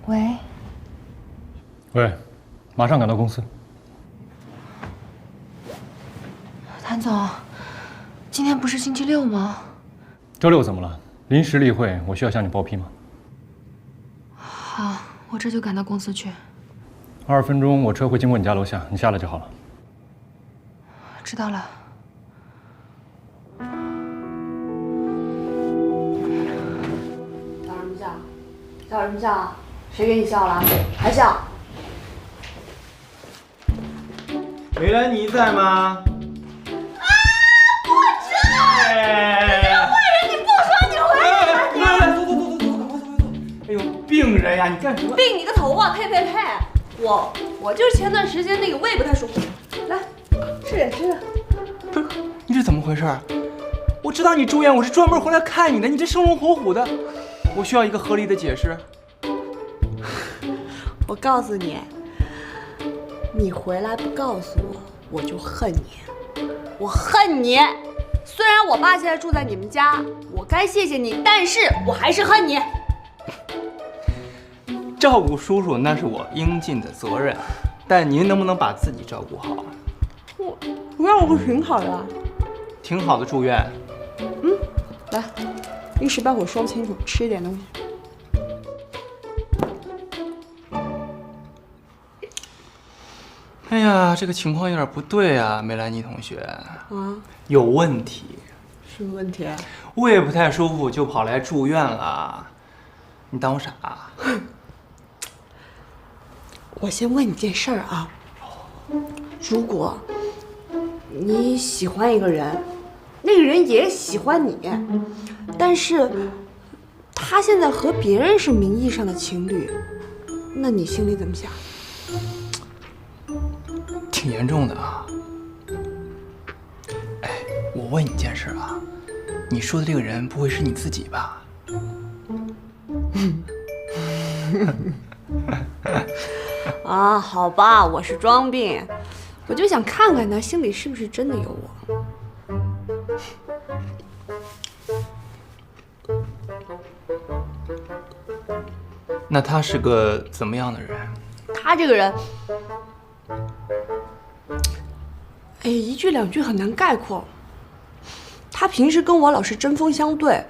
喂，喂，马上赶到公司。谭总，今天不是星期六吗？周六怎么了？临时例会，我需要向你报批吗？好，我这就赶到公司去。20分钟，我车会经过你家楼下，你下来就好了。知道了。笑什么笑？笑什么笑？谁给你笑了？还笑？梅兰妮在吗？不知道！你这个坏人，你不说你回来！来，走，赶快走！哎呦，病人呀，你干什么？病你个头啊！呸！我就是前段时间那个胃不太舒服。来，吃点吃的。不是，你这怎么回事？我知道你住院，我是专门回来看你的，你这生龙活虎的，我需要一个合理的解释。我告诉你，你回来不告诉我，我就恨你。我恨你！虽然我爸现在住在你们家，我该谢谢你，但是我还是恨你。照顾叔叔那是我应尽的责任，但您能不能把自己照顾好？我让我不挺好的？挺好的住院。来，一时半会儿说不清楚，吃一点东西。哎呀，这个情况有点不对啊，梅兰妮同学，啊，有问题。什么问题？胃不太舒服就跑来住院了，你当我傻？我先问你件事儿啊，如果你喜欢一个人，那个人也喜欢你，但是他现在和别人是名义上的情侣，那你心里怎么想？挺严重的啊。哎，我问你件事啊，你说的这个人不会是你自己吧？啊，好吧，我是装病，我就想看看他心里是不是真的有我。那他是个怎么样的人？他这个人，哎，一句两句很难概括。他平时跟我老是针锋相对，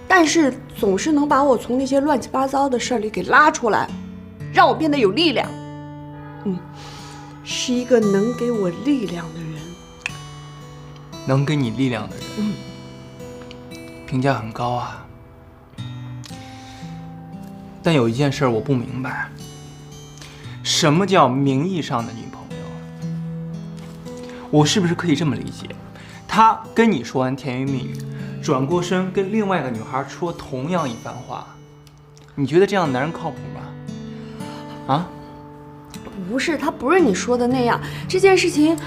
但是总是能把我从那些乱七八糟的事儿里给拉出来，让我变得有力量。是一个能给我力量的人。能给你力量的人，评价很高啊。但有一件事我不明白，什么叫名义上的女朋友？我是不是可以这么理解？他跟你说完甜言蜜语，转过身跟另外一个女孩说同样一番话，你觉得这样的男人靠谱吗？啊？不是，他不是你说的那样。这件事情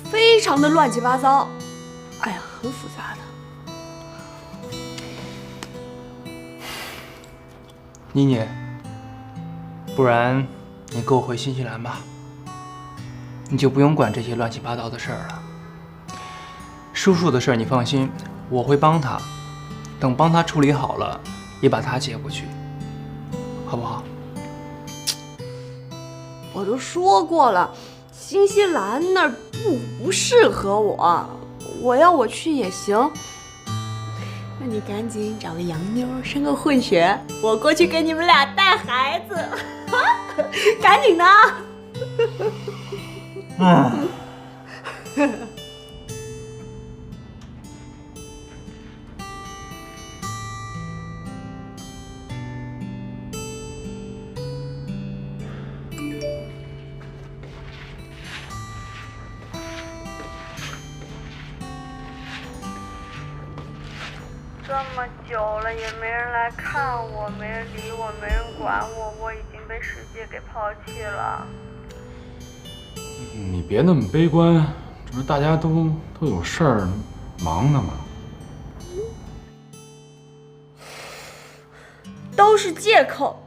非常的乱七八糟，哎呀，很复杂的。妮妮，不然你跟我回新西兰吧，你就不用管这些乱七八糟的事儿了。叔叔的事儿你放心，我会帮他，等帮他处理好了，也把他接过去，好不好？我都说过了，新西兰那儿不适合我，我去也行。那你赶紧找个洋妞，生个混血，我过去给你们俩带孩子，赶紧的啊！这么久了也没人来看我，没人理我，没人管我，我已经被世界给抛弃了。你别那么悲观，这不是大家都有事儿忙呢吗？都是借口。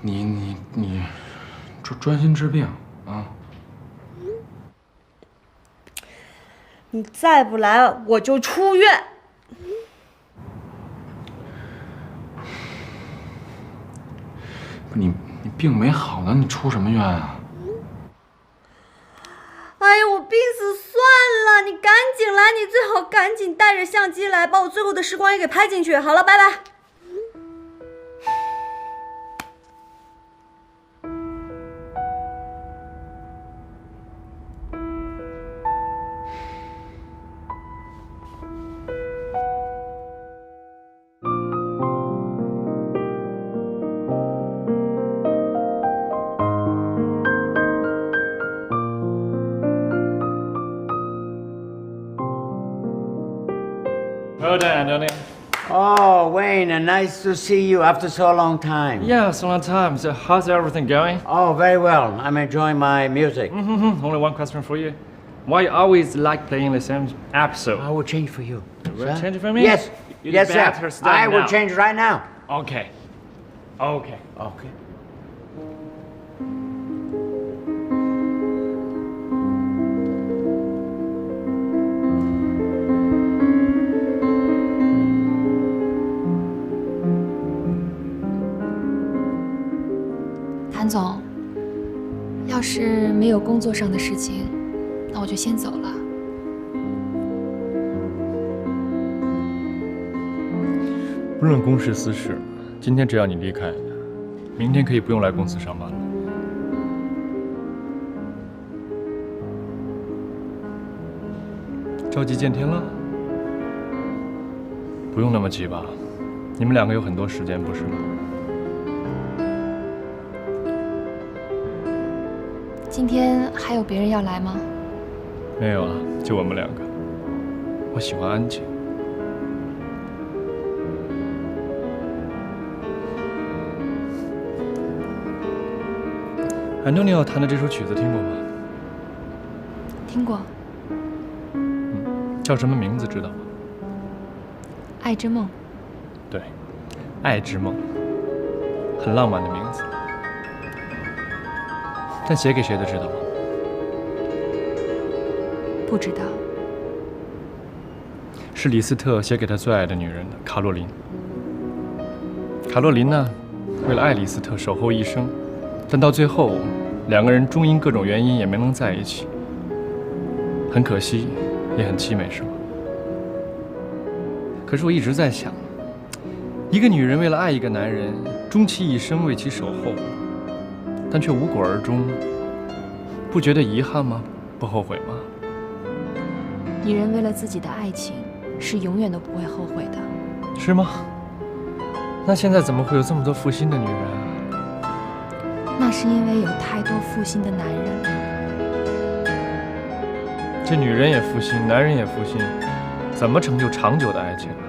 你专心治病啊！你再不来，我就出院。你病没好呢，你出什么院啊？哎呀，我病死算了，你赶紧来，你最好赶紧带着相机来，把我最后的时光也给拍进去。好了，拜拜。Well done, Anthony. Oh, Wayne, nice to see you after so long time. Yeah, it's a long time. So how's everything going? Oh, very well. I'm enjoying my music. Only one question for you. Why you always like playing the same episode? I will change for you. will sir. change it for me? Yes. You Yes, better sir. start I will now. change right now. Okay. Okay. Okay. 谭总，要是没有工作上的事情，那我就先走了。不论公事私事，今天只要你离开，明天可以不用来公司上班了。着急见天了？不用那么急吧，你们两个有很多时间，不是吗？今天还有别人要来吗？没有啊，就我们两个。我喜欢安静。安东尼奥弹的这首曲子听过吗？听过，叫什么名字知道吗？《爱之梦》。对，《爱之梦》，很浪漫的名字。但写给谁的知道吗？不知道。是李斯特写给他最爱的女人的卡洛琳。卡洛琳呢，为了爱李斯特守候一生，但到最后，两个人终因各种原因也没能在一起。很可惜，也很凄美，是吗？可是我一直在想，一个女人为了爱一个男人，终其一生为其守候，但却无果而终，不觉得遗憾吗？不后悔吗？女人为了自己的爱情，是永远都不会后悔的。是吗？那现在怎么会有这么多负心的女人啊？那是因为有太多负心的男人。这女人也负心，男人也负心，怎么成就长久的爱情啊？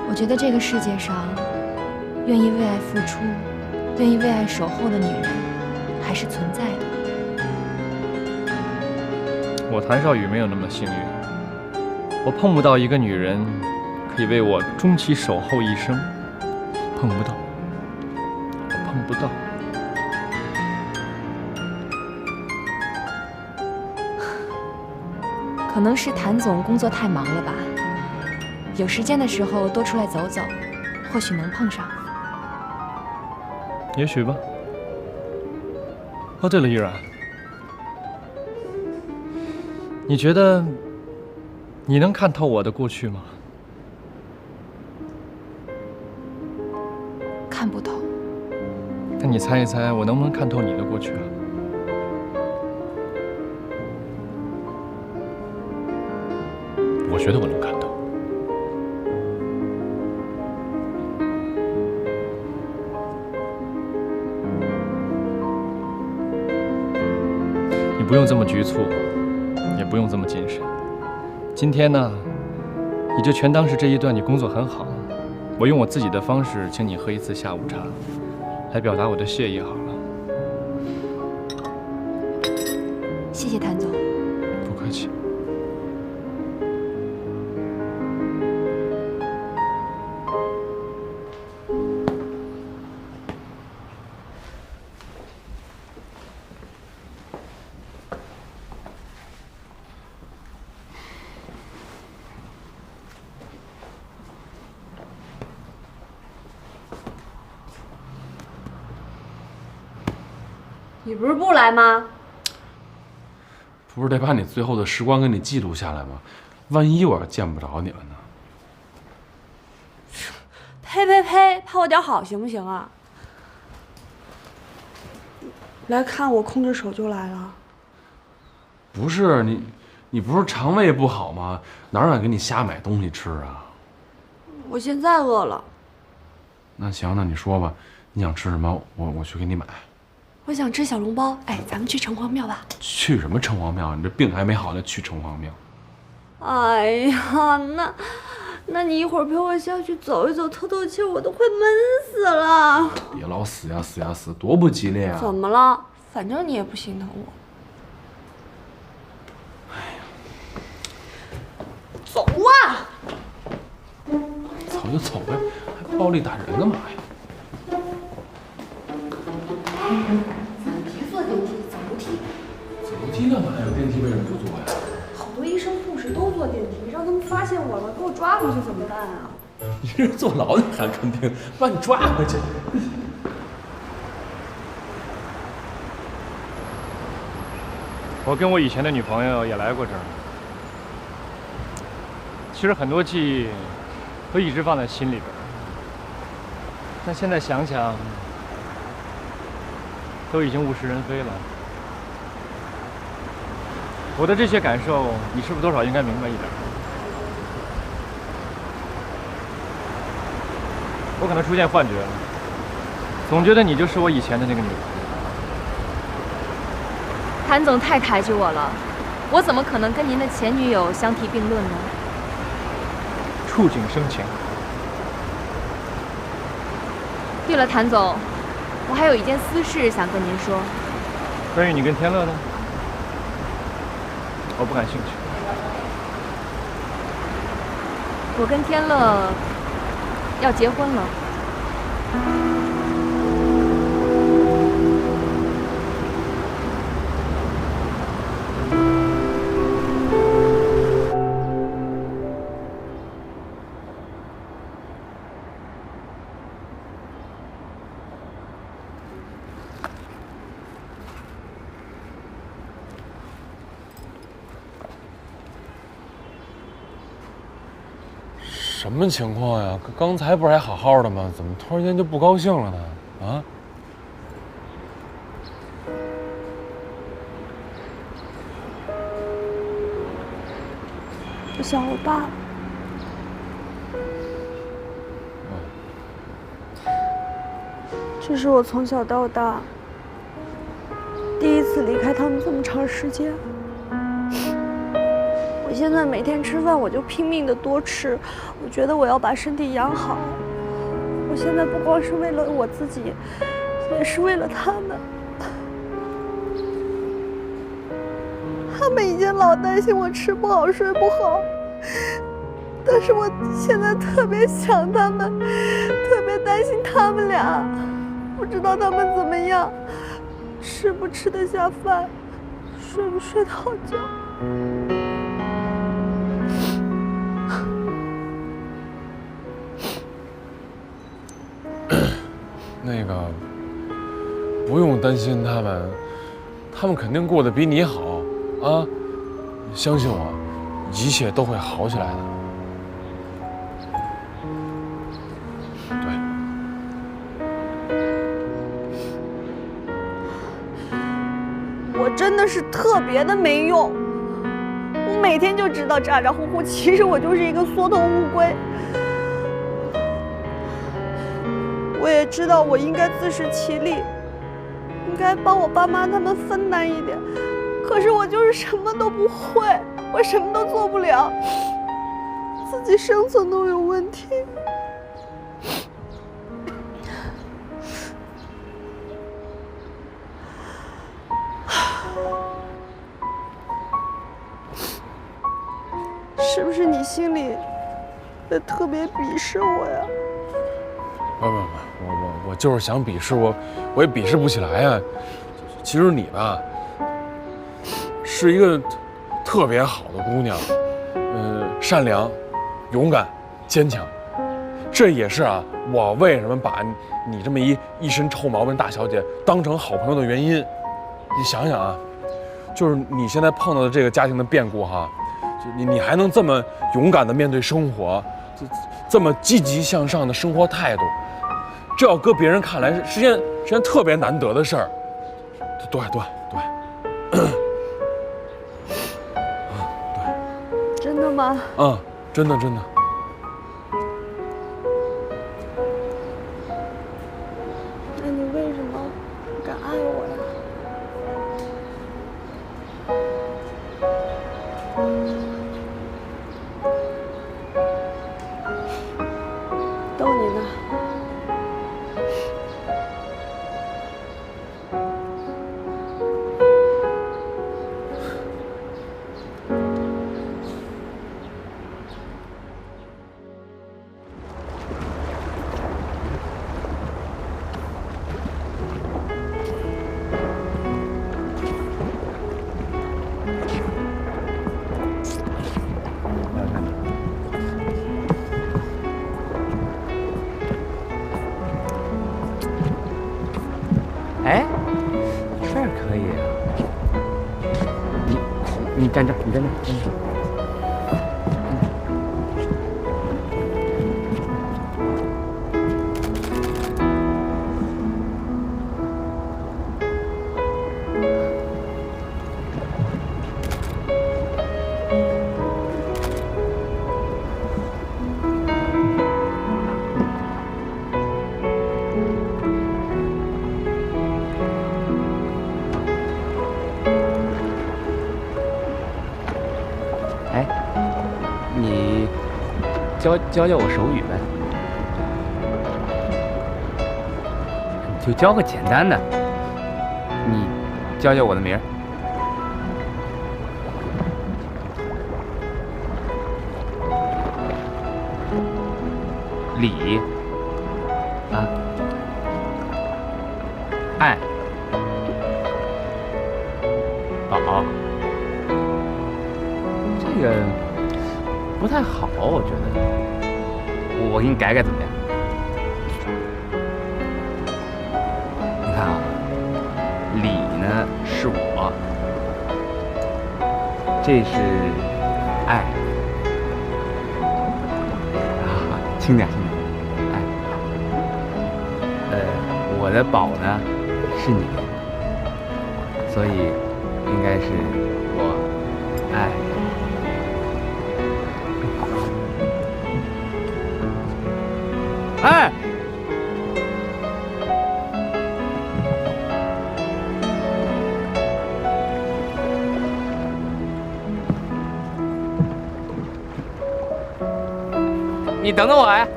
我觉得这个世界上，愿意为爱付出、愿意为爱守候的女人，还是存在的。我谭少宇没有那么幸运，我碰不到一个女人可以为我终其守候一生，碰不到，我碰不到。可能是谭总工作太忙了吧，有时间的时候多出来走走，或许能碰上。也许吧。哦，对了，依然，你觉得你能看透我的过去吗？看不透。那你猜一猜，我能不能看透你的过去啊？我觉得我能看透。你不用这么局促，也不用这么谨慎。今天呢，你就全当是这一段你工作很好，我用我自己的方式请你喝一次下午茶，来表达我的谢意好了。谢谢谭总。不客气。你不是不来吗？不是得把你最后的时光给你记录下来吗？万一我要见不着你了呢？呸呸呸！怕我点好行不行啊？来看我空着手就来了。不是你不是肠胃不好吗？哪敢给你瞎买东西吃啊？我现在饿了。那行，那你说吧，你想吃什么？我去给你买。我想吃小笼包。哎，咱们去城隍庙吧。去什么城隍庙？你这病还没好呢，去城隍庙？哎呀，那你一会儿陪我下去走一走，透透气，我都快闷死了。别老死呀死呀死，多不吉利啊！怎么了？反正你也不心疼我。走啊！走就走呗，还暴力打人干嘛呀？别坐电梯，走楼梯。走楼梯干嘛呀？电梯为什么不坐呀？好多医生护士都坐电梯，让他们发现我了，给我抓回去怎么办啊？你这是坐牢你还肯定把你抓回去。我跟我以前的女朋友也来过这儿，其实很多记忆都一直放在心里边，但现在想想，都已经物是人非了。我的这些感受，你是不是多少应该明白一点？我可能出现幻觉了，总觉得你就是我以前的那个女朋友。谭总太抬举我了，我怎么可能跟您的前女友相提并论呢？触景生情。对了，谭总，我还有一件私事想跟您说。关于你跟天乐的，我不感兴趣。我跟天乐要结婚了。什么情况呀？刚才不是还好好的吗？怎么突然间就不高兴了呢？啊？我想我爸。这是我从小到大第一次离开他们这么长时间。我现在每天吃饭我就拼命的多吃，我觉得我要把身体养好。我现在不光是为了我自己，也是为了他们。他们以前老担心我吃不好睡不好，但是我现在特别想他们，特别担心他们俩，不知道他们怎么样，吃不吃得下饭，睡不睡得好觉。那个，不用担心他们，他们肯定过得比你好啊！相信我，一切都会好起来的。对。我真的是特别的没用，我每天就知道咋咋呼呼，其实我就是一个缩头乌龟。我也知道我应该自食其力，应该帮我爸妈他们分担一点，可是我就是什么都不会，我什么都做不了，自己生存都有问题。是不是你心里也特别鄙视我呀？不，我就是想鄙视我也鄙视不起来呀。其实你吧，是一个特别好的姑娘，善良、勇敢、坚强。这也是啊，我为什么把你这么一身臭毛病大小姐当成好朋友的原因。你想想啊，就是你现在碰到的这个家庭的变故哈，就你还能这么勇敢地面对生活，这么积极向上的生活态度，这要搁别人看来是件特别难得的事儿。对。真的吗？嗯，真的。那你为什么不敢爱我呀？逗你呢。哎，这儿可以啊。你站这儿，站这儿。哎，你教我手语呗，你就教个简单的。你教我的名儿。李啊，爱宝。这个不太好，我觉得，我给你改改怎么样？你看啊，李呢是我，这是爱啊，轻点，爱。我的宝呢是你，所以应该是我爱。哎，你等等我呀！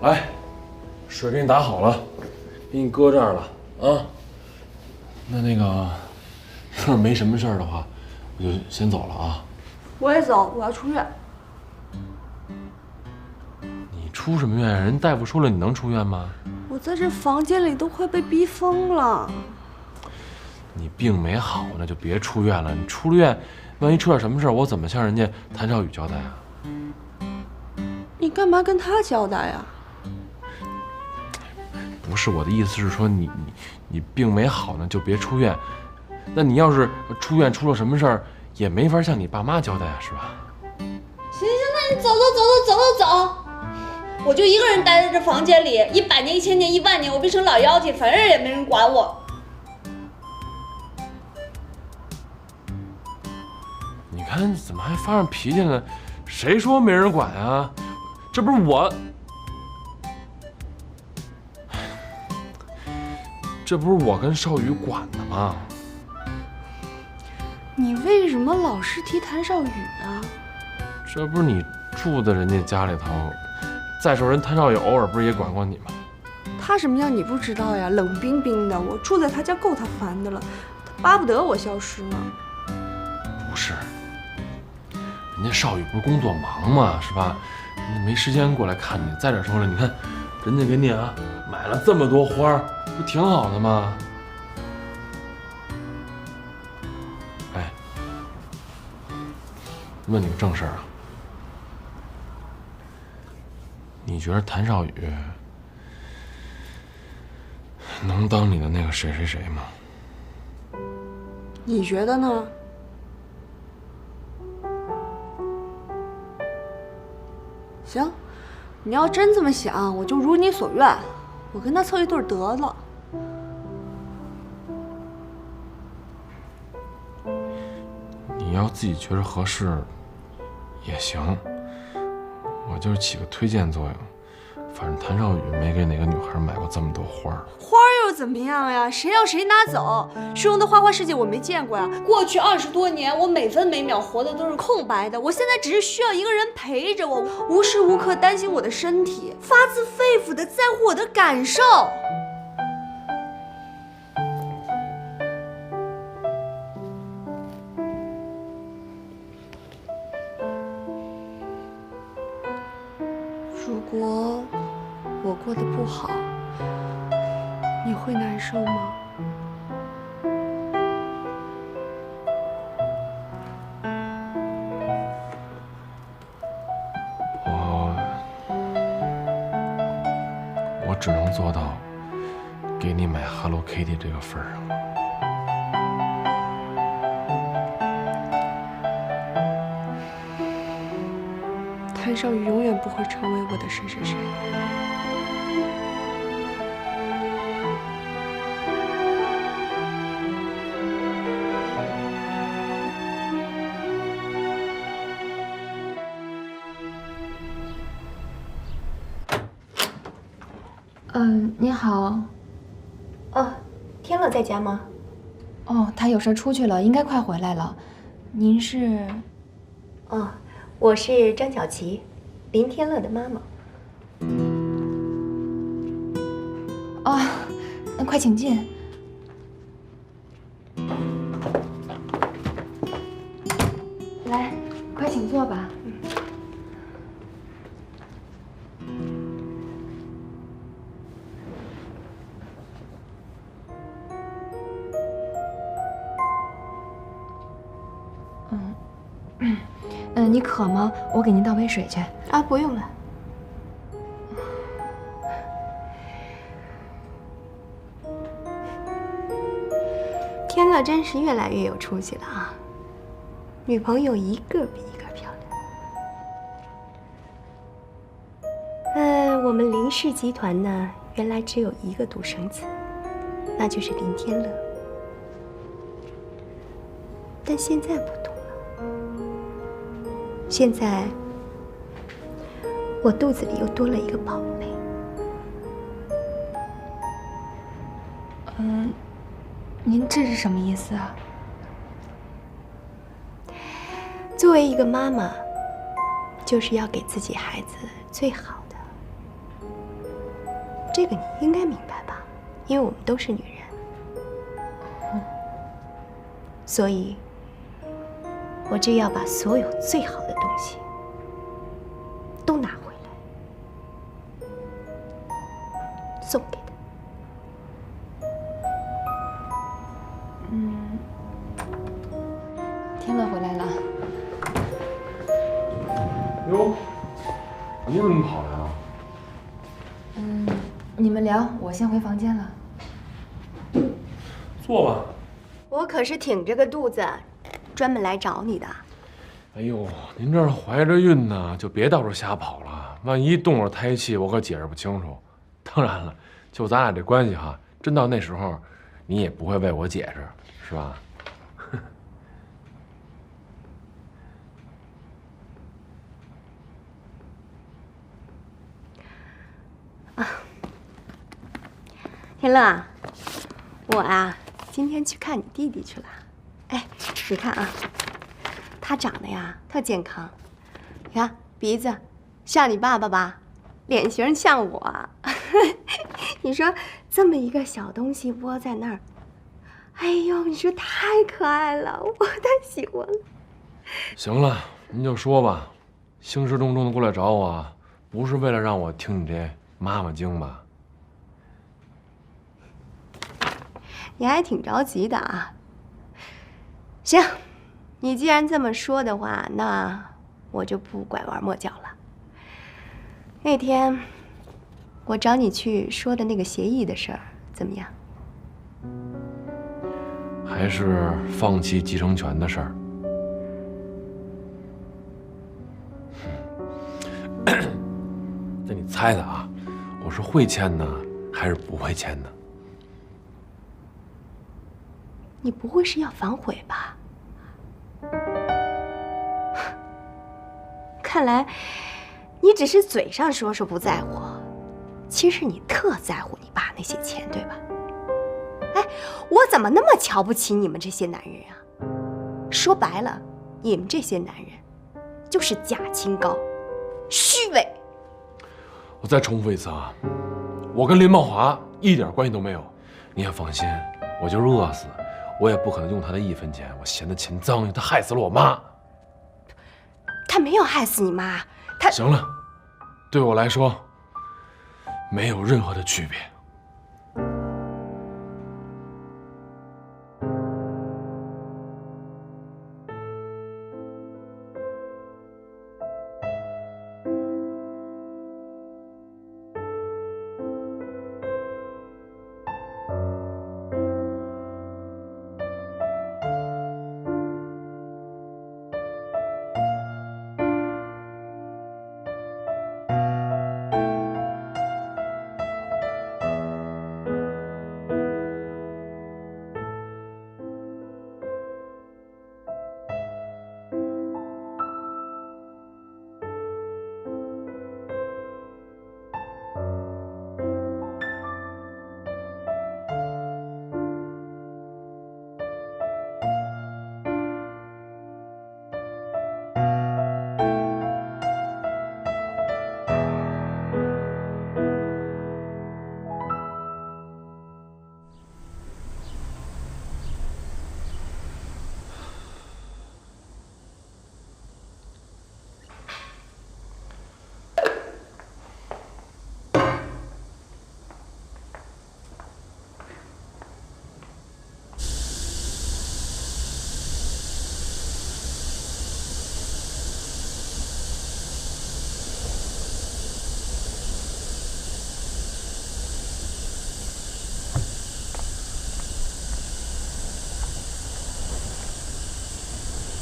来，水给你打好了，给你搁这儿了啊。那个，要是没什么事儿的话，我就先走了啊。我也走，我要出院。你出什么院？人大夫说了，你能出院吗？我在这房间里都快被逼疯了。你病没好，那就别出院了。你出了院，万一出点什么事儿，我怎么向人家谭少宇交代啊？你干嘛跟他交代呀？不是，我的意思是说你病没好呢，就别出院。那你要是出院出了什么事儿，也没法向你爸妈交代啊，是吧？行，那你走。我就一个人待在这房间里，100年、1000年、10000年，我变成老妖精，反正也没人管我。你看怎么还发上脾气呢？谁说没人管啊？这不是我，这不是我跟少宇管的吗？你为什么老是提谭少宇啊？这不是你住的人家家里头，再说人谭少宇偶尔不是也管管你吗？他什么样你不知道呀？冷冰冰的，我住在他家够他烦的了，他巴不得我消失呢。不是，人家少宇不是工作忙嘛，是吧？人家没时间过来看你。再者说了，你看，人家给你啊买了这么多花儿，不挺好的吗？哎，问你个正事儿啊，你觉得谭少宇能当你的那个谁谁谁吗？你觉得呢？行，你要真这么想，我就如你所愿，我跟他凑一对得了。你要自己觉得合适也行，我就是起个推荐作用。反正谭少宇没给哪个女孩买过这么多花儿。花儿又怎么样呀？谁要谁拿走？舒荣的花花世界我没见过呀。过去20多年，我每分每秒活的都是空白的。我现在只是需要一个人陪着我，无时无刻担心我的身体，发自肺腑的在乎我的感受。如果我过得不好，你会难受吗？我只能做到给你买 Hello Kitty 这个份儿上了。谭少宇永远不会成为我的谁谁谁。你好。哦，天乐在家吗？哦，他有事出去了，应该快回来了。您是？哦，我是张小琪，林天乐的妈妈。哦，那快请进。来，快请坐吧。你渴吗？我给您倒杯水去。啊，不用了。天乐真是越来越有出息了啊，女朋友一个比一个漂亮。我们林氏集团呢，原来只有一个独生子，那就是林天乐。但现在不同了。现在，我肚子里又多了一个宝贝。您这是什么意思啊？作为一个妈妈，就是要给自己孩子最好的。这个你应该明白吧？因为我们都是女人。所以，我就要把所有最好的东西都拿回来，送给他。天乐回来了。哟，你怎么跑来了？你们聊，我先回房间了。坐吧。我可是挺着个肚子，专门来找你的。哎呦，您这儿怀着孕呢，就别到处瞎跑了，万一动了胎气，我可解释不清楚。当然了，就咱俩这关系哈，真到那时候，你也不会为我解释，是吧？天乐啊，我啊，今天去看你弟弟去了。哎，你看啊，他长得呀特健康，你看鼻子像你爸爸吧，脸型像我。你说这么一个小东西窝在那儿，哎呦，你说太可爱了，我太喜欢了。行了，您就说吧，兴师动众的过来找我，不是为了让我听你这妈妈经吧？你还挺着急的啊。行，你既然这么说的话，那我就不拐弯抹角了。那天我找你去说的那个协议的事儿，怎么样？还是放弃继承权的事儿。那你猜的啊，我是会签呢，还是不会签呢？你不会是要反悔吧？看来你只是嘴上说说不在乎，其实你特在乎你爸那些钱，对吧？哎，我怎么那么瞧不起你们这些男人啊？说白了，你们这些男人就是假清高，虚伪。我再重复一次啊，我跟林茂华一点关系都没有，你也放心，我就是饿死，我也不可能用他的1分钱。我嫌他钱脏，他害死了我妈。他没有害死你妈，他……行了，对我来说没有任何的区别。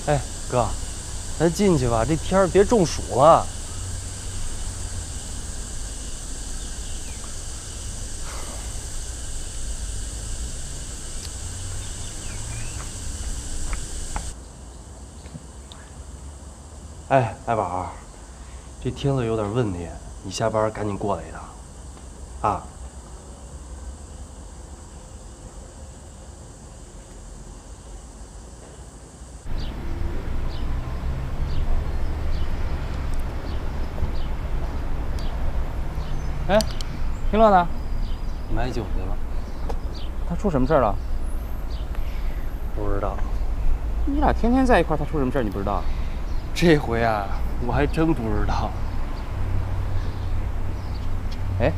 哎，哥，咱进去吧，这天儿别中暑了。哎，爱宝，这天子有点问题，你下班赶紧过来一趟，啊。哎，听乐呢？买酒去了。他出什么事儿了？不知道。你俩天天在一块儿，他出什么事儿你不知道？这回啊，我还真不知道。哎，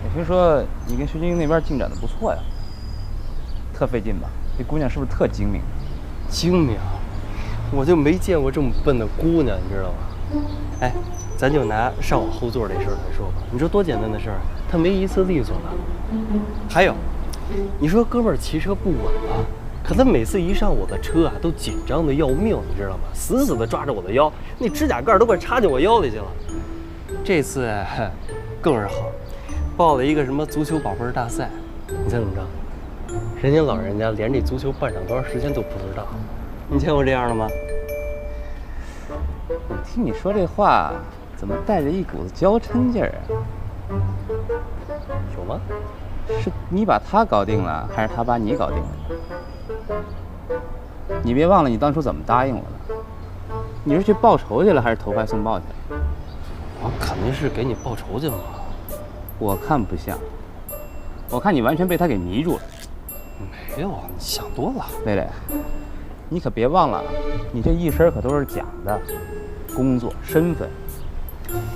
我听说你跟薛晶晶那边进展的不错呀，特费劲吧？这姑娘是不是特精明？精明，我就没见过这么笨的姑娘，你知道吗？哎，咱就拿上我后座这事儿来说吧，你说多简单的事儿，她没一次利索的。还有，你说哥们儿骑车不稳了，可他每次一上我的车啊，都紧张的要命，你知道吗？死死的抓着我的腰，那指甲盖都快插进我腰里去了。这次更是好，报了一个什么足球宝贝大赛，你猜怎么着？人家老人家连这足球办上多长时间都不知道，你见过这样的吗？我听你说这话，怎么带着一股子娇嗔劲儿啊？有吗？是你把他搞定了，还是他把你搞定了？你别忘了你当初怎么答应我的。你是去报仇去了，还是投怀送抱去了？我肯定是给你报仇去了嘛。我看不像，我看你完全被他给迷住了。没有，你想多了。蕾蕾，你可别忘了，你这一身可都是假的，工作身份。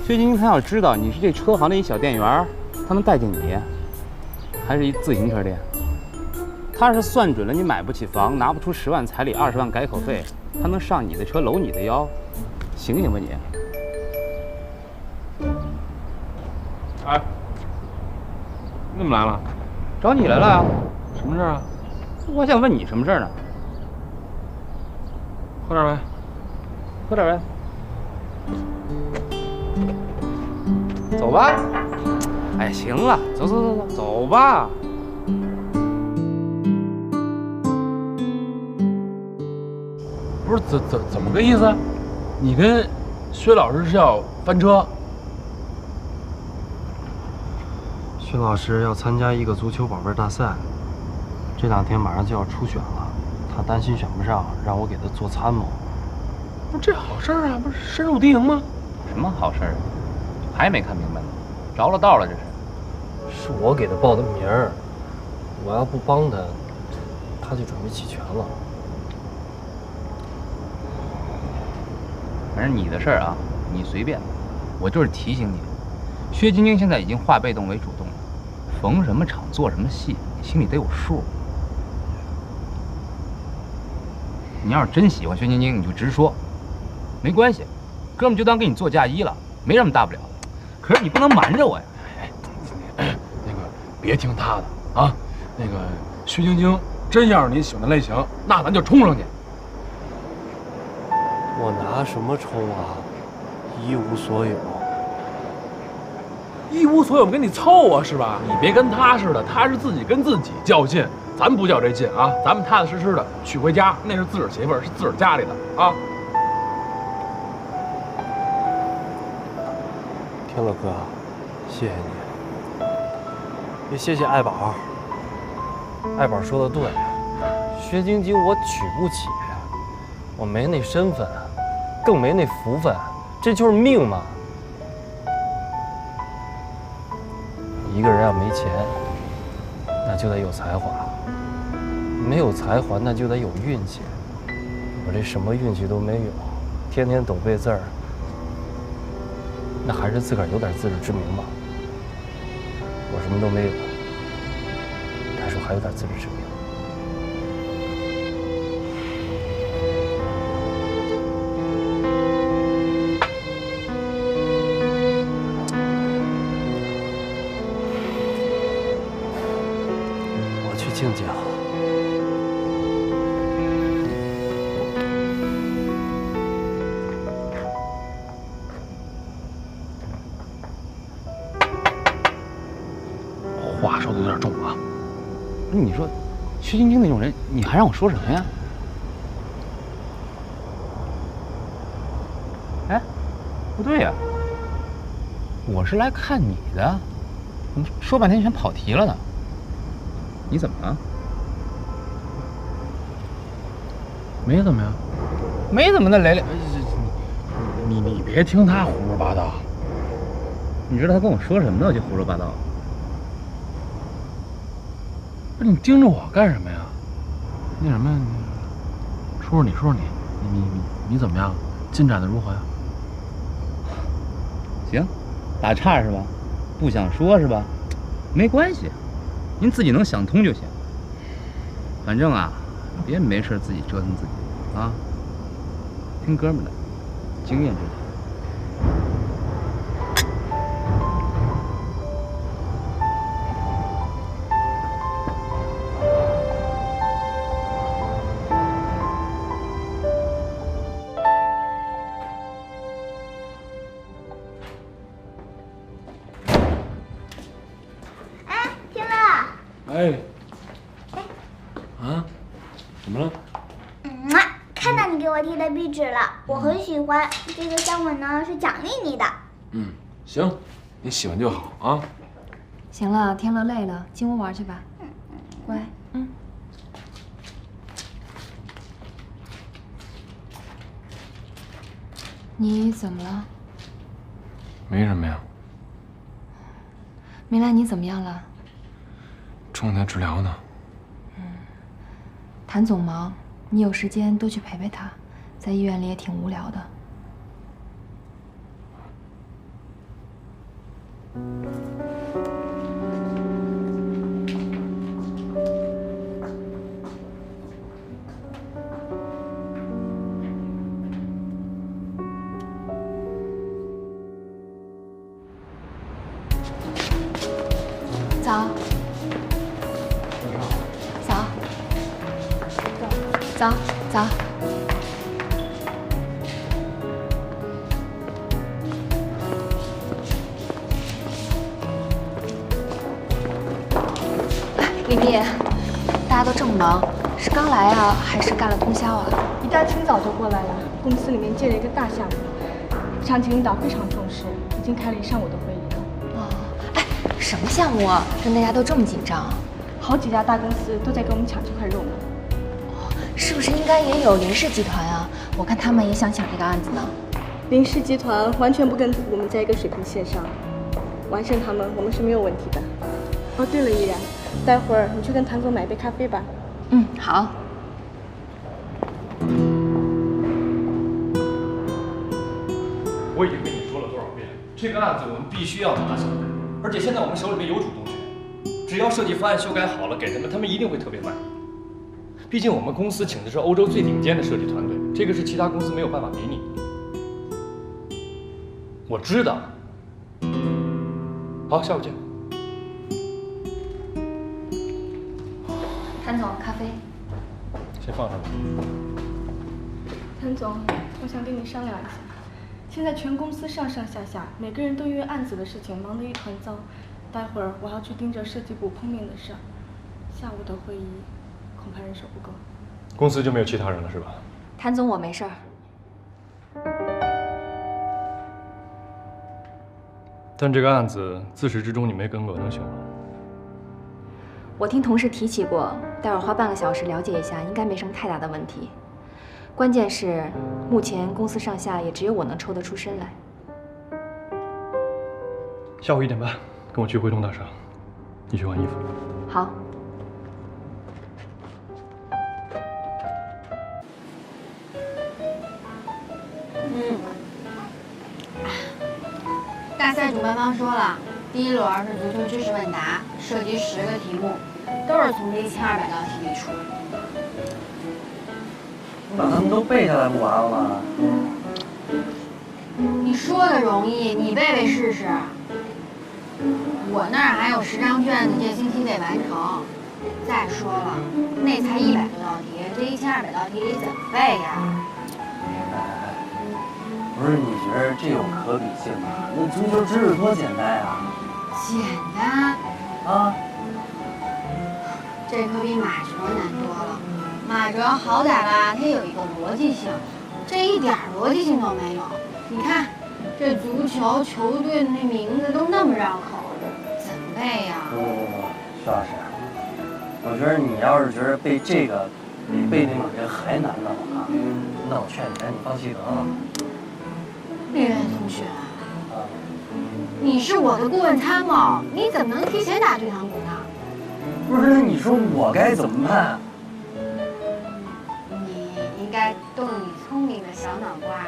薛晶晶她要知道你是这车行的一小店员，她能待见你，还是一自行车店？她是算准了你买不起房，拿不出10万彩礼，20万改口费，她能上你的车搂你的腰，醒醒吧你！哎，你怎么来了？找你来了啊？什么事啊？我想问你什么事儿呢？喝点呗。喝点呗。走吧。哎，行了，走吧。不是怎么个意思？你跟薛老师是要翻车？薛老师要参加一个足球宝贝大赛，这2天马上就要初选了，他担心选不上，让我给他做参谋。不是这好事啊，不是深入敌营吗？什么好事啊？还没看明白呢，着了道了这是。是我给他报的名儿，我要不帮他，他就准备弃权了。反正你的事儿啊，你随便。我就是提醒你，薛晶晶现在已经化被动为主动了，逢什么场做什么戏，你心里得有数。你要是真喜欢薛晶晶，你就直说，没关系，哥们就当给你做嫁衣了，没什么大不了的。可是你不能瞒着我呀。那个别听他的啊，那个薛晶晶真要是你喜欢的类型，那咱就冲上去。我拿什么冲啊？一无所有。一无所有跟你凑啊，是吧？你别跟他似的，他是自己跟自己较劲，咱不较这劲啊，咱们踏踏实实的娶回家，那是自个儿媳妇儿，是自个儿家里的啊。天乐哥，谢谢你，也谢谢爱宝。爱宝说的对，薛晶晶我娶不起，我没那身份，更没那福分，这就是命嘛。一个人要没钱，那就得有才华；没有才华，那就得有运气。我这什么运气都没有，天天抖背字儿，那还是自个儿有点自知之明吧。我什么都没有，但是我还有点自知之明。我去静静。话说的有点重啊。不是你说，薛晶晶那种人，你还让我说什么呀？哎，不对呀，我是来看你的，怎么说半天全跑题了呢？你怎么了？没怎么呀，没怎么的，磊磊，你别听他胡说八道。你知道他跟我说什么呢？我就胡说八道。不是你盯着我干什么呀？那什么，说说你怎么样？进展的如何呀？行，打岔是吧？不想说是吧？没关系，您自己能想通就行。反正啊，别没事自己折腾自己啊。听哥们的，经验之谈。哎，啊，怎么了？看到你给我递的壁纸了，我很喜欢。这个香吻呢是奖励你的。嗯，行，你喜欢就好啊。行了，天乐累了，进屋玩去吧。乖，你怎么了？没什么呀。梅兰，你怎么样了？正在治疗呢。谭总忙，你有时间多去陪陪他，在医院里也挺无聊的。早。早早。李丽，大家都这么忙，是刚来啊，还是干了通宵啊？一大清早就过来了，公司里面接了一个大项目，上级领导非常重视，已经开了一上午的会议了。哦，哎，什么项目啊？让大家都这么紧张？好几家大公司都在跟我们抢这块肉呢。哦，是不是应该也有林氏集团啊？我看他们也想抢这个案子呢。林氏集团完全不跟我们在一个水平线上，完胜他们，我们是没有问题的。哦，对了，依然，待会儿你去跟谭总买一杯咖啡吧。嗯，好。我已经跟你说了多少遍，这个案子我们必须要拿下来，而且现在我们手里面有主动权，只要设计方案修改好了给他们，他们一定会特别满意。毕竟我们公司请的是欧洲最顶尖的设计团队，这个是其他公司没有办法比拟的。我知道。好，下午见。谭总，咖啡。先放上吧。谭总，我想跟你商量一下。现在全公司上上下下，每个人都因为案子的事情忙得一团糟。待会儿我还要去盯着设计部碰面的事儿，下午的会议恐怕人手不够。公司就没有其他人了是吧？谭总，我没事儿。但这个案子自始至终你没跟过，能行吗？我听同事提起过，待会儿花半个小时了解一下，应该没什么太大的问题。关键是，目前公司上下也只有我能抽得出身来。下午1点半，跟我去汇东大厦，你去换衣服。好。大赛主办方说了，第一轮是足球知识问答，涉及10个题目，都是从这1200道题里出。你把它们都背下来不完了吗？你说的容易，你背背试试。我那儿还有10张卷子，这星期得完成。再说了，那才100多道题，这1200道题里怎么背呀？不是，你觉得这有可比性吗？那足球知识多简单啊！简单啊？这可比马哲难多了。马哲好歹吧，他有一个逻辑性，这一点逻辑性都没有。你看，这足球球队的那名字都那么绕口，怎么背呀？不，徐老师，我觉得你要是觉得背这个比背那马哲还难的话，那我劝你赶紧放弃得了。李渊同学，你是我的顾问参谋，你怎么能提前打退堂鼓呢？不是，你说我该怎么办？你应该动你聪明的小脑瓜，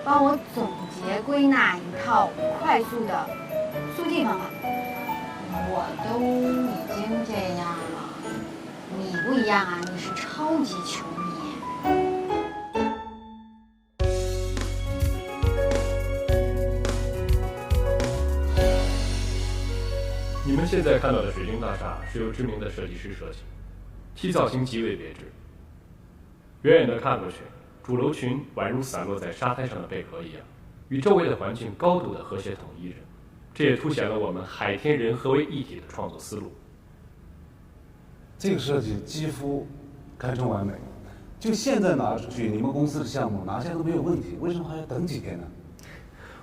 帮我总结归纳一套快速的速记方法。我都已经这样了，你不一样啊，你是超级球迷。你们现在看到的水晶大厦是由知名的设计师设计，其造型极为别致。远远的看过去，主楼群宛如散落在沙滩上的贝壳一样，与周围的环境高度的和谐统一着。这也凸显了我们海天人合为一体的创作思路。这个设计几乎堪称完美，就现在拿出去，你们公司的项目拿下都没有问题，为什么还要等几天呢？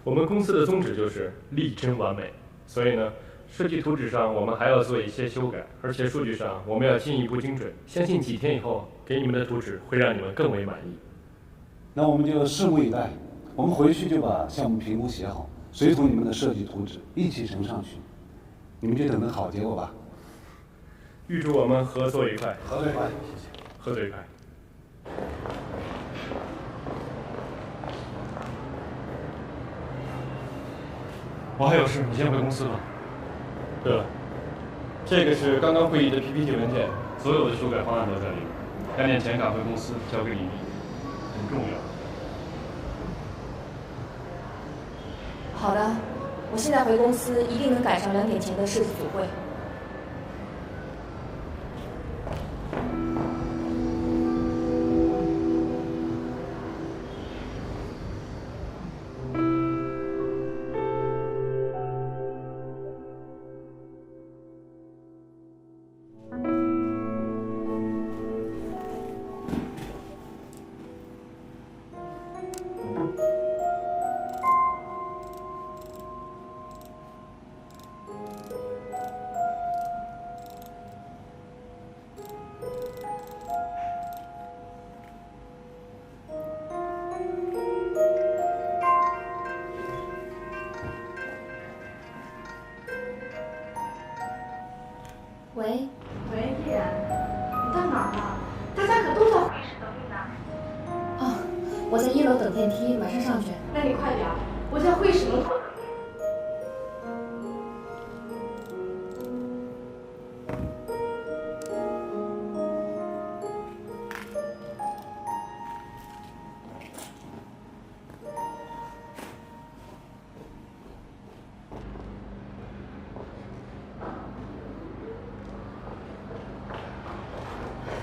我们公司的宗旨就是力争完美，所以呢，设计图纸上我们还要做一些修改，而且数据上我们要进一步精准。相信几天以后给你们的图纸会让你们更为满意。那我们就拭目以待，我们回去就把项目评估写好，随同你们的设计图纸一起呈上去，你们就等着好结果吧。预祝我们合作愉快。合作愉快，谢谢。合作愉快。我还有事，你先回公司吧。对了，这个是刚刚会议的 PPT 文件，所有的修改方案都在里面。2点前赶回公司交给李丽，很重要。好的，我现在回公司一定能赶上2点前的设计组会。我在1楼等电梯，马上上去。那你快点，我在会议室门口。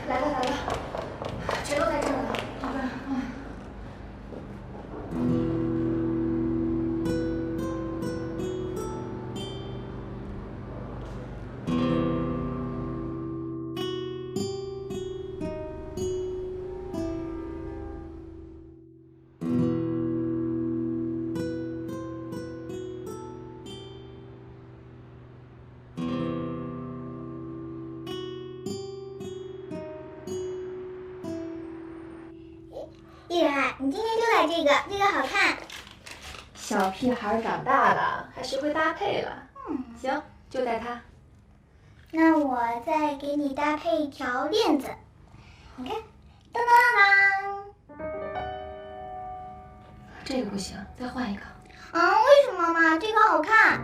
来了，全都在这儿呢。好吧，依然，你今天就戴这个，这个好看。小屁孩长大了，还学会搭配了。行，就戴它。那我再给你搭配一条链子，你看，当当当当。这个不行，再换一个。为什么嘛？这个好看。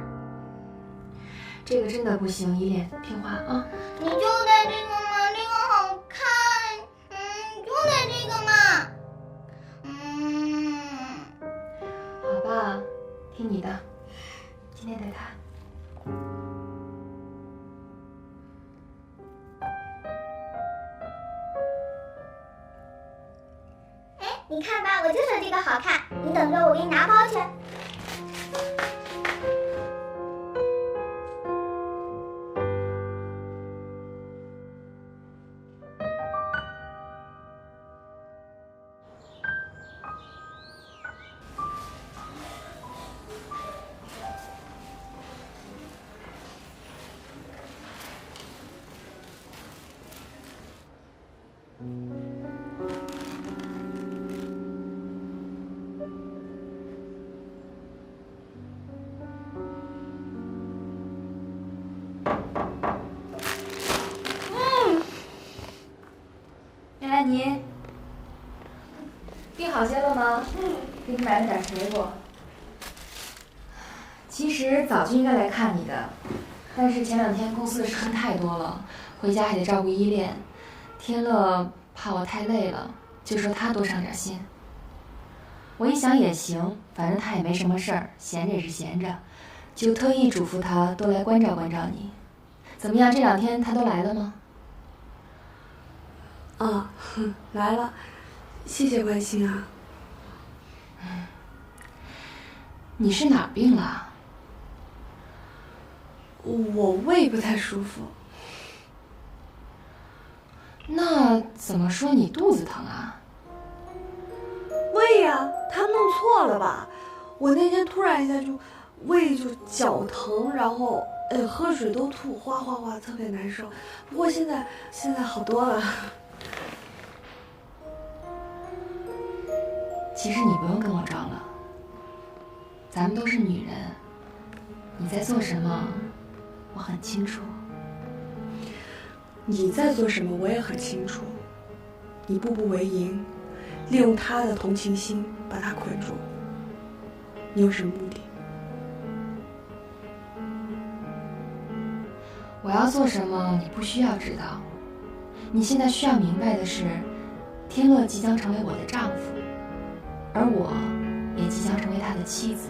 这个真的不行，依恋，听话啊。你就戴这个嘛，这个好看。就戴这个嘛。好吧，听你的，今天戴它。你看吧，我就说这个好看，你等着我给你拿包去。安妮，病好些了吗？给你买了点水果。其实早就应该来看你的，但是前2天公司的事情太多了，回家还得照顾依恋。天乐怕我太累了，就说他多上点心。我一想也行，反正他也没什么事儿，闲着也是闲着，就特意嘱咐他多来关照关照你。怎么样，这2天他都来了吗？来了，谢谢关心啊。你是哪儿病了？我胃不太舒服。那怎么说你肚子疼啊？胃呀，他弄错了吧？我那天突然一下就胃就绞疼，然后喝水都吐，哗哗哗，特别难受。不过现在好多了。其实你不用跟我装了，咱们都是女人，你在做什么，我很清楚。你在做什么，我也很清楚。你步步为营，利用他的同情心把他捆住。你有什么目的？我要做什么，你不需要知道。你现在需要明白的是，天乐即将成为我的丈夫。而我也即将成为他的妻子，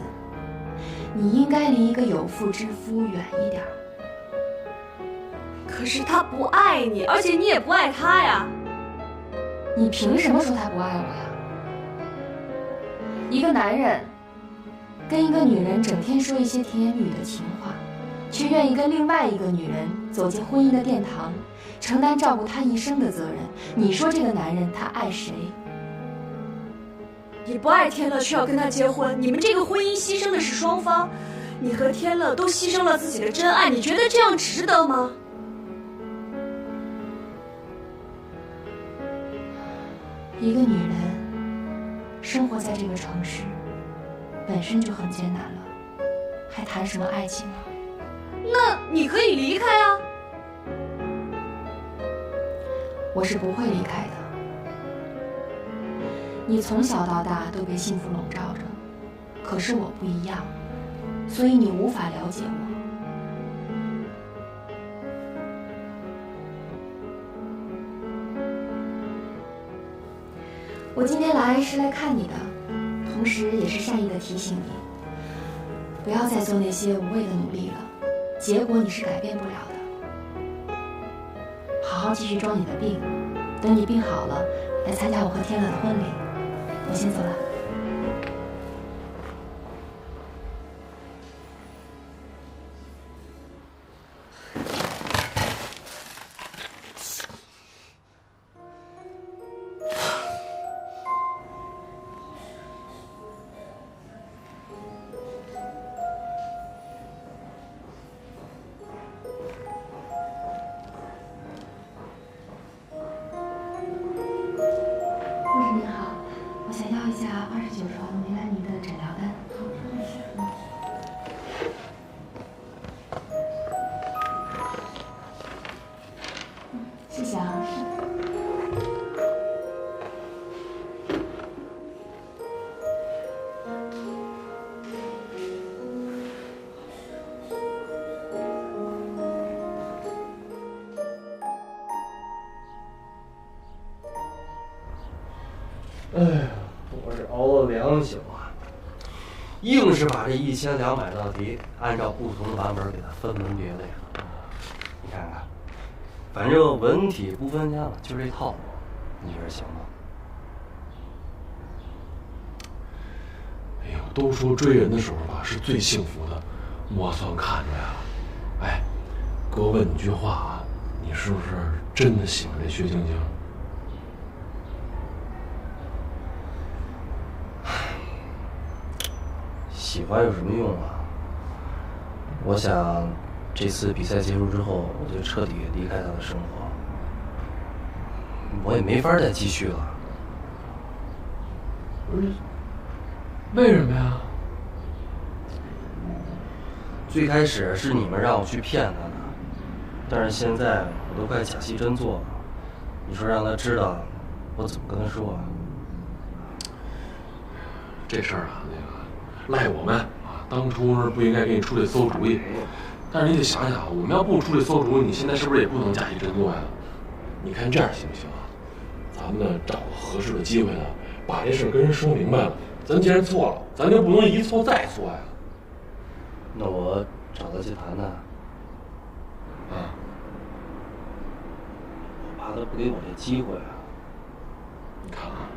你应该离一个有妇之夫远一点。可是他不爱你，而且你也不爱他呀。你凭什么说他不爱我呀？一个男人跟一个女人整天说一些甜言蜜语的情话，却愿意跟另外一个女人走进婚姻的殿堂，承担照顾她一生的责任。你说这个男人他爱谁？你不爱天乐，却要跟他结婚，你们这个婚姻牺牲的是双方，你和天乐都牺牲了自己的真爱，你觉得这样值得吗？一个女人生活在这个城市，本身就很艰难了，还谈什么爱情啊？那你可以离开啊。我是不会离开的。你从小到大都被幸福笼罩着，可是我不一样，所以你无法了解我。我今天来是来看你的，同时也是善意的提醒你，不要再做那些无谓的努力了，结果你是改变不了的。好好继续装你的病，等你病好了，来参加我和天乐的婚礼。我先走了。哎呀，我是熬了2宿啊，硬是把这1200道题按照不同的版本给它分门别类了。你看看，反正文体不分家了，就这套路，你觉得行吗？哎呦，都说追人的时候吧是最幸福的，我算看出来了。哎，哥问你句话啊，你是不是真的喜欢这薛晶晶？喜欢有什么用啊？我想，这次比赛结束之后，我就彻底离开他的生活，我也没法再继续了。不是，为什么呀？最开始是你们让我去骗他的，但是现在我都快假戏真做了。你说让他知道，我怎么跟他说啊？这事儿啊，赖我们啊！当初不应该给你出这馊主意，但是你得想想，我们要不出这馊主意，你现在是不是也不能假戏真做呀？你看这样行不行啊？咱们呢找个合适的机会呢，把这事跟人说明白了。咱既然错了，咱就不能一错再错呀。那我找他去谈谈。啊？我怕他不给我这机会啊。你看啊，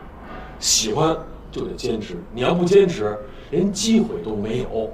喜欢就得坚持，你要不坚持，连机会都没有。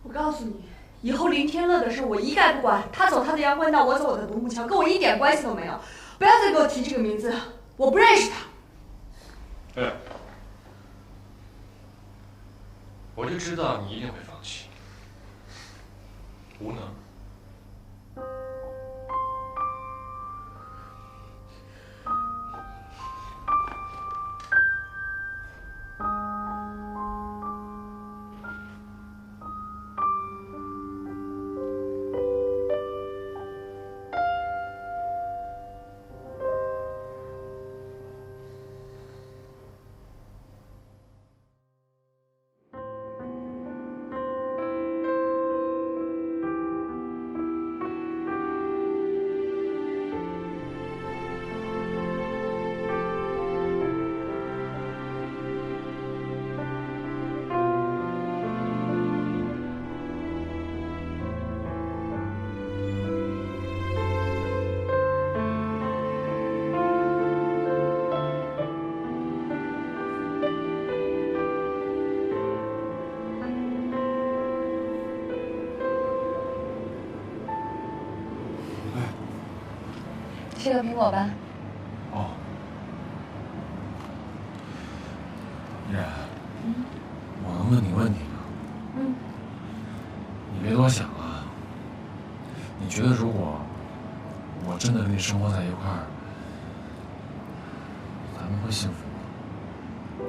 我告诉你，以后林天乐的事我一概不管，他走他的阳关道，我走我的独木桥，跟我一点关系都没有。不要再给我提这个名字，我不认识他。哎，我就知道你一定会放弃，无能。吃个苹果吧。哦。依然，我能问你问题吗？嗯。你别多想啊。你你觉得如果我真的跟你生活在一块儿，咱们会幸福吗？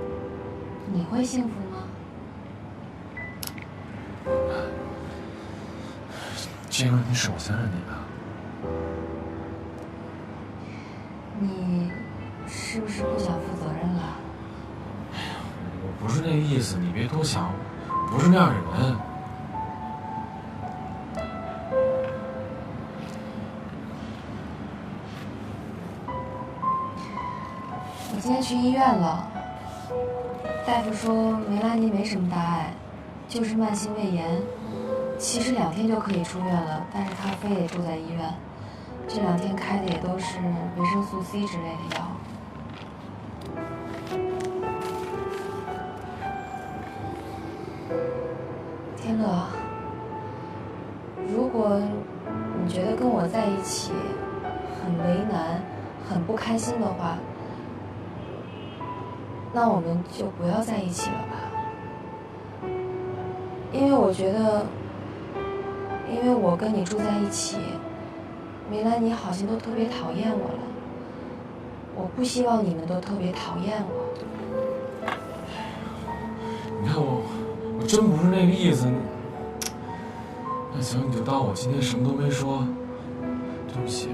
你会幸福吗？这个问题是我先问你的。你是不是不想负责任了？哎呀，我不是那个意思，你别多想，我不是那样的人。我今天去医院了，大夫说梅兰妮没什么大碍，就是慢性胃炎，其实2天就可以出院了，但是她非得住在医院。这2天开的也都是维生素 C 之类的药。天乐，如果你觉得跟我在一起很为难、很不开心的话，那我们就不要在一起了吧。因为我觉得，因为我跟你住在一起，梅兰妮好像都特别讨厌我了。我不希望你们都特别讨厌我。你看我真不是那个意思。那行，你就当我今天什么都没说，对不起。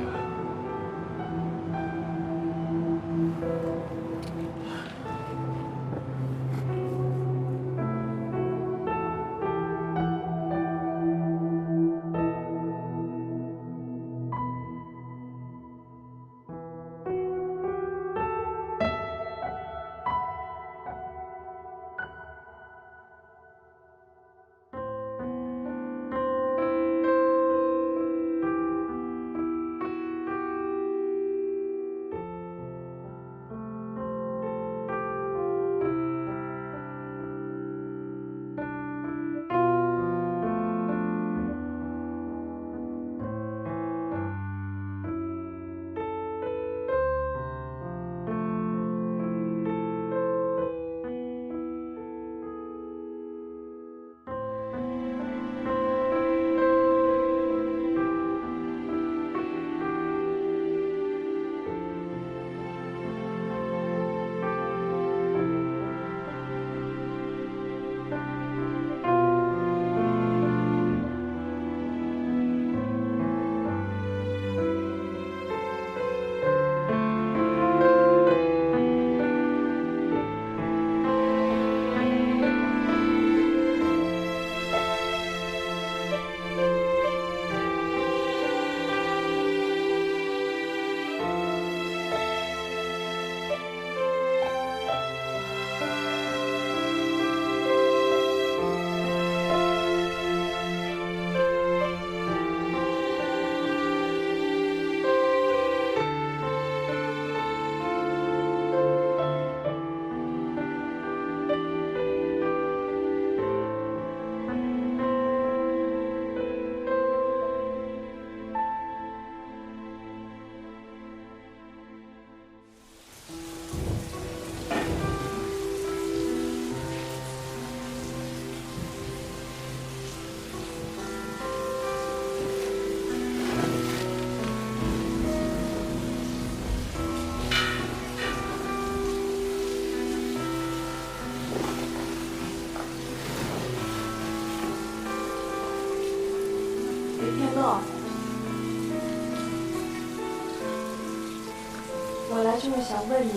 我来就是想问你，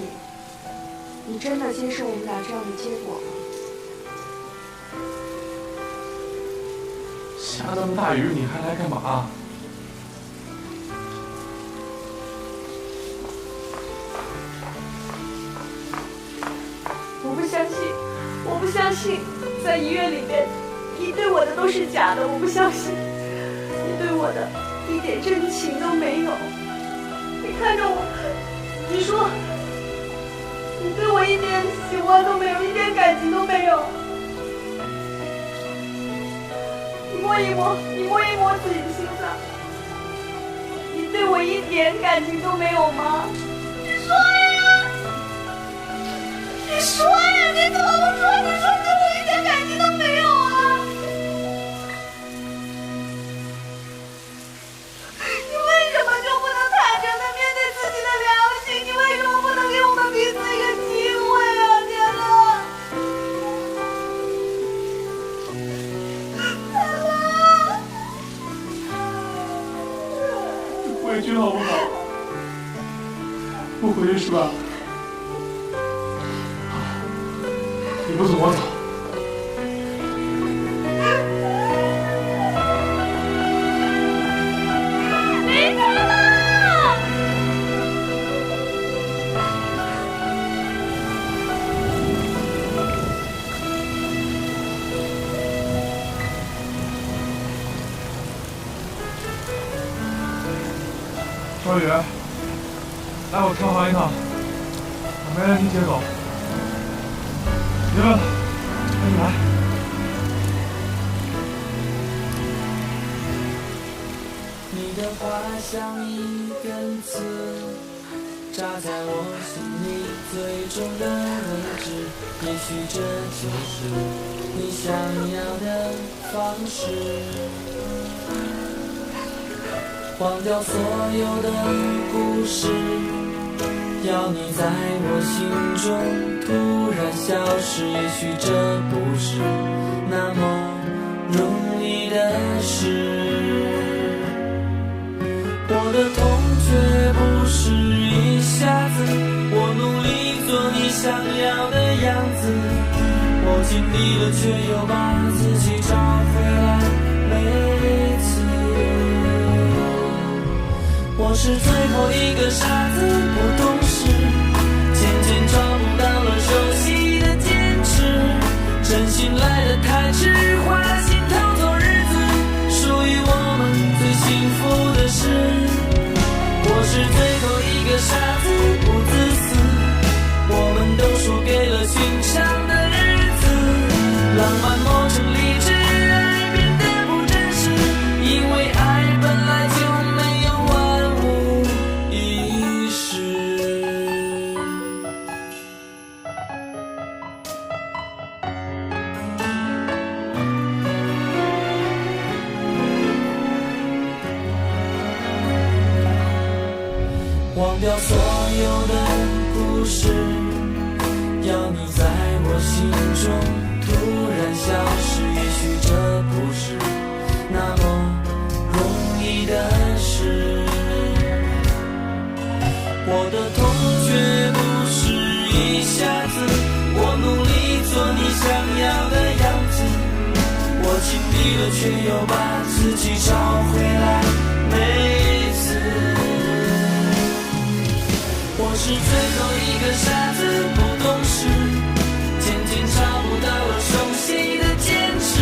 你真的接受我们俩这样的结果吗？下这么大雨，你还来干嘛？我不相信，我不相信，在医院里面，你对我的都是假的，我不相信，你对我的一点真情都没有。你看着我，你说，你对我一点喜欢都没有，一点感情都没有。你摸一摸，你摸一摸自己的心脏，你对我一点感情都没有吗？你说呀！你说呀！你怎么不说？你说对我一点感情都没有啊！委屈好不好？不回去是吧？好，你不走我走。没走了！小雨，来我挑行一趟，我没来你接走。别问了，赶紧来。你的话像一根刺，扎在我心里最重的位置。也许这就是你想要的方式。忘掉所有的故事，要你在我心中突然消失。也许这不是那么容易的事，我的痛却不是一下子，我努力做你想要的样子，我尽力了却又把自己找回来。每次我是最后一个傻子，不懂事，渐渐找不到了熟悉的坚持，真心来得太迟，花心偷走日子，属于我们最幸福的事。我是最后一个傻子，不自私，我们都输给了寻常的日子，浪漫磨成理智，爱变得不真实，因为爱本来就没有万无一失。忘掉所有的故事，要你在我心中突然消失。也许这不是那么容易的事，我的痛却不是一下子，我努力做你想要的样子，我尽力了却又把自己找回来。每次我是最后一个傻子，不懂事，渐渐找不到了熟悉的坚持，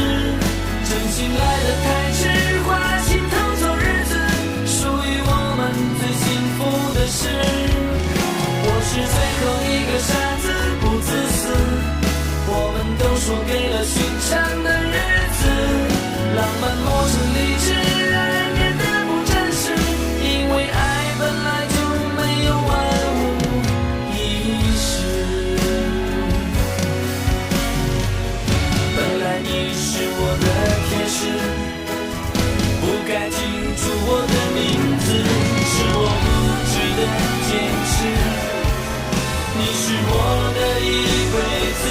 真心来得太迟，花心偷走日子，属于我们最幸福的事。我是最后一个傻子，不自私，我们都输给了寻常的日子，浪漫磨成理智，爱变得不真实，因为爱本来就没有万无一失。本来你是我的天使，不该记住我的名字，是我无知的坚持，你是我的一辈子。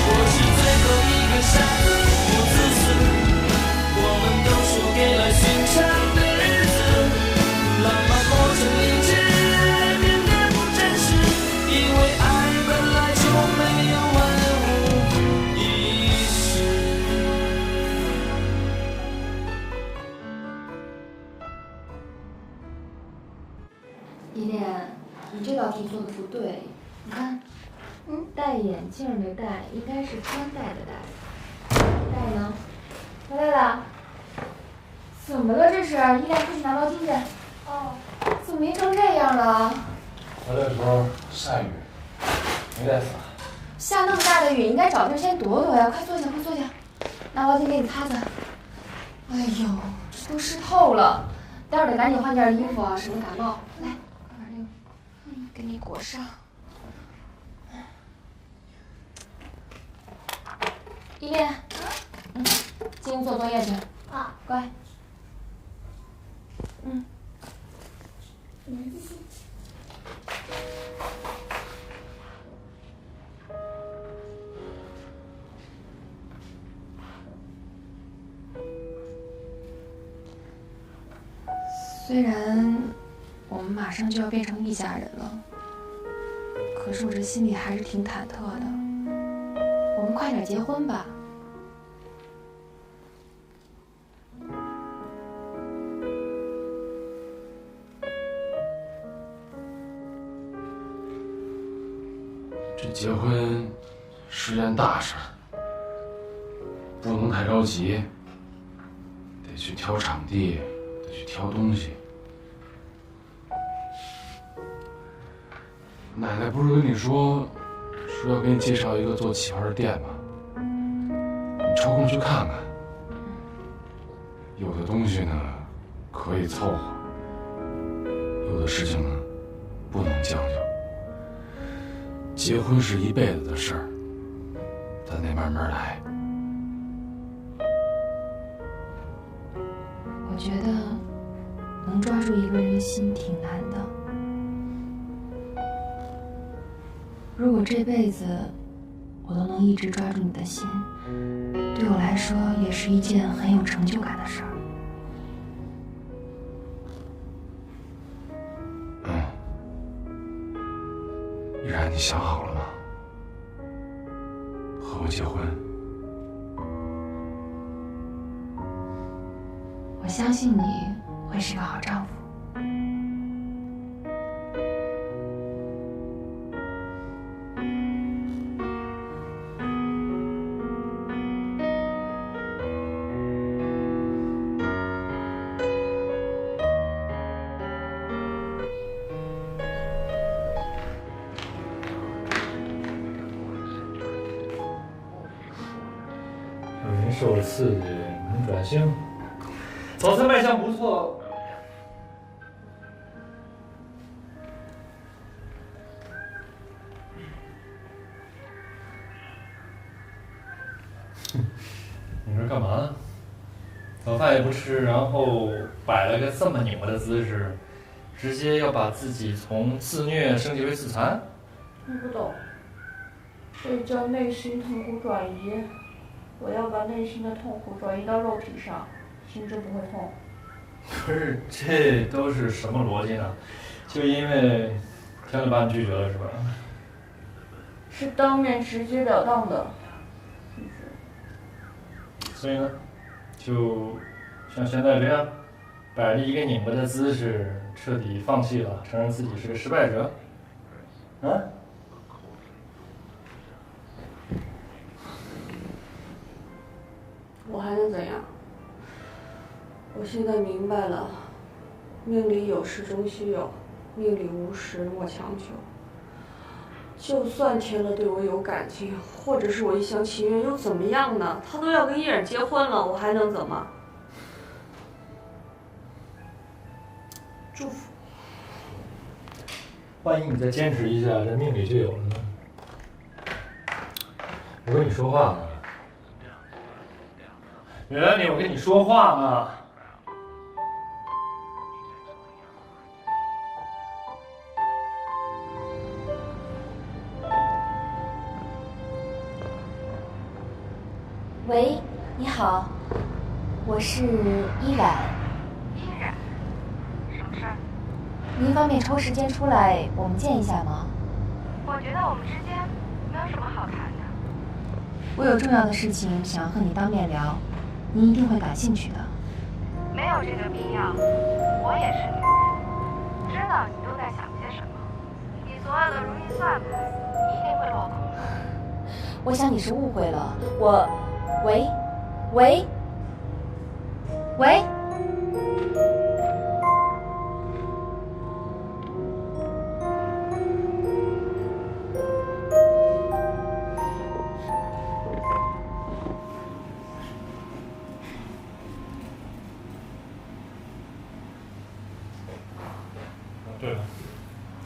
我是最后一个傻子，不自私，我们都输给了寻常的日子，浪漫磨成理智，爱变得不真实，因为爱本来就没有万无一失。依恋，你这道题做的不对，你看，戴眼镜的戴应该是穿戴的戴，戴呢？回来了？怎么了这是？依恋，快去拿毛巾去。哦，怎么迷成这样了？回来的时候下雨，没带伞。下那么大的雨，应该找地儿先躲躲呀！快坐下，快坐下，拿毛巾给你擦擦。哎呦，这都湿透了，待会儿得赶紧换件衣服啊，省得感冒。来，快把这个，给你裹上。依恋，进屋做作业去。啊，乖。虽然我们马上就要变成一家人了，可是我这心里还是挺忐忑的。我们快点结婚吧。这结婚是件大事儿，不能太着急，得去挑场地，得去挑东西。奶奶不是跟你说要给你介绍一个做旗袍的店吗？你抽空去看看。有的东西呢可以凑合，有的事情呢不能将就。结婚是一辈子的事儿，咱得慢慢来。我觉得能抓住一个人的心挺难的。如果这辈子我都能一直抓住你的心，对我来说也是一件很有成就感的事儿。依然，你想好了吗？和我结婚？我相信你会是个好丈夫。您受了刺激，能转性，早餐卖相不错。你这干嘛呢？早饭也不吃，然后摆了个这么拧巴的姿势，直接要把自己从自虐升级为自残？你不懂，这叫内心痛苦转移。我要把内心的痛苦转移到肉体上，心就不会痛。不是，这都是什么逻辑呢？就因为天乐把你拒绝了是吧？是当面直截了当的，是不是？所以呢，就像现在这样，摆着一个拧巴的姿势，彻底放弃了，承认自己是个失败者。啊？我还能怎样？我现在明白了，命里有时终须有，命里无时莫强求。就算天乐对我有感情，或者是我一厢情愿，又怎么样呢？他都要跟叶染结婚了，我还能怎么？祝福。万一你再坚持一下，这命里就有了呢？我跟你说话呢。原来我跟你说话呢。喂，你好，我是依然。依然，什么事儿？您方便抽时间出来，我们见一下吗？我觉得我们之间没有什么好谈的。我有重要的事情想要和你当面聊，您一定会感兴趣的。没有这个必要，我也是女人，知道你都在想些什么。你所有的如意算盘，你一定会落空的。我想你是误会了，我，喂，喂，喂。对了，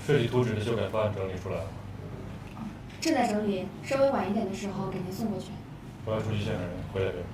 设计图纸的修改方案整理出来了。正在整理，稍微晚一点的时候给您送过去。我要出去见个人，回来给我。